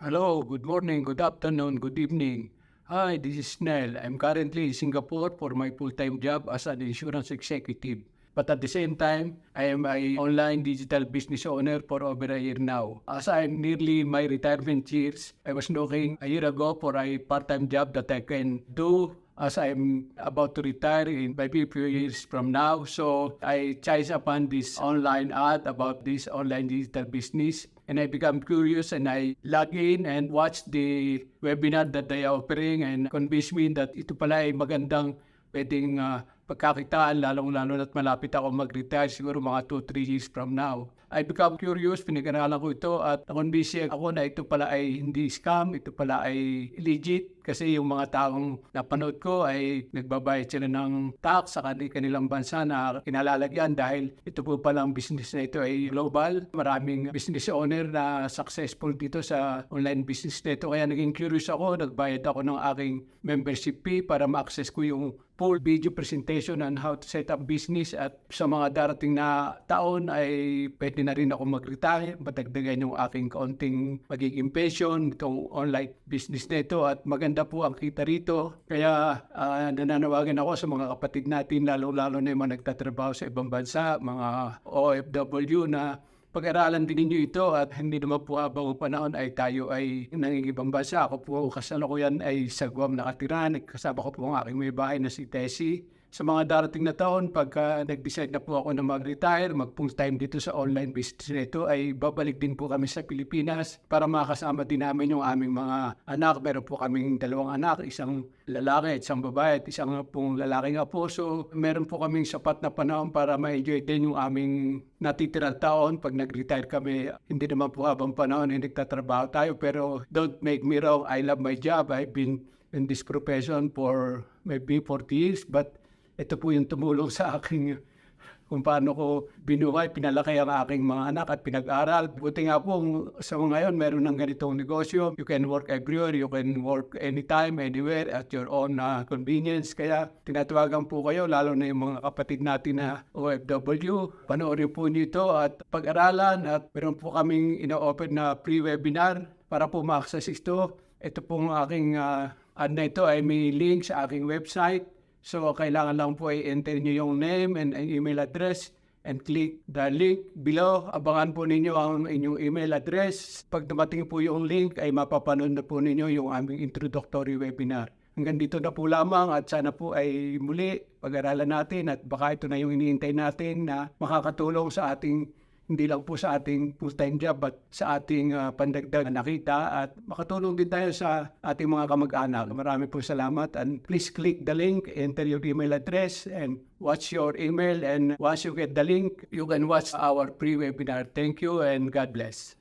Hello, good morning, good afternoon, good evening. Hi, this is Snell. I'm currently in Singapore for my full-time job as an insurance executive. But at the same time, I am an online digital business owner for over a year now. As I'm nearly my retirement years, I was looking a year ago for a part-time job that I can do as I'm about to retire in maybe a few years from now. So I chanced upon this online ad about this online digital business, and I become curious and I log in and watch the webinar that they are offering and convince me that ito pala ay magandang pwedeng pagkakitaan, lalong-lalo na't malapit ako mag-retire, siguro mga 2-3 years from now. I become curious, pinag-aralan ko ito at nakonbisi ako na ito pala ay hindi scam, ito pala ay legit kasi yung mga taong napanood ko ay nagbabayad sila ng tax sa kanilang bansa na kinalalagyan dahil ito po palang business na ito ay global. Maraming business owner na successful dito sa online business na ito. Kaya naging curious ako, nagbayad ako ng aking membership fee para ma-access ko yung full video presentation on how to set up business at sa mga darating na taon ay pwede na rin ako mag-retire, matagdagan yung aking kaunting magiging pension itong online business na ito at maganda po ang kita rito. Kaya nananawagan ako sa mga kapatid natin, lalo-lalo na yung mga nagtatrabaho sa ibang bansa, mga OFW na pag-aralan din ninyo ito at hindi naman po habang panahon ay tayo ay nangingibang bansa. Ako po kasalukuyan ay sa Guam nakatira. Kasama ko po ang aking may bahay na si Tessie. Sa mga darating na taon, pagka nag-decide na po ako na mag-retire, mag-full time dito sa online business na ito, ay babalik din po kami sa Pilipinas para makasama din namin yung aming mga anak. Meron po kaming 2 anak, isang lalaki at isang babae at isang pong lalaking apo. So meron po kaming sapat na panahon para ma-enjoy din yung aming natitirang taon. Pag nag-retire kami, hindi naman po habang panahon hindi nagtatrabaho tayo. Pero don't make me wrong, I love my job. I've been in this profession for maybe 40 years, but ito po yung tumulong sa aking kung paano ko binuhay, pinalaki ang aking mga anak at pinag-aral. Buti nga po sa ngayon meron ng ganitong negosyo. You can work everywhere, you can work anytime, anywhere at your own convenience. Kaya tinatawagan po kayo, lalo na yung mga kapatid natin na OFW. Panoorin po nito at pag-aralan at meron po kaming ino-offer na free webinar para po ma-access ito. Ito pong aking ad na ito ay may link sa aking website. So, kailangan lang po i-enter nyo yung name and email address and click the link below. Abangan po ninyo ang inyong email address. Pag dumating po yung link, ay mapapanood na po ninyo yung aming introductory webinar. Hanggang dito na po lamang at sana po ay muli pag-aralan natin at baka ito na yung iniintay natin na makakatulong sa ating hindi lang po sa ating full-time job but sa ating pandagdag na nakita at makatulong din tayo sa ating mga kamag-anak. Marami po salamat and please click the link, enter your email address and watch your email and once you get the link, you can watch our pre-webinar. Thank you and God bless.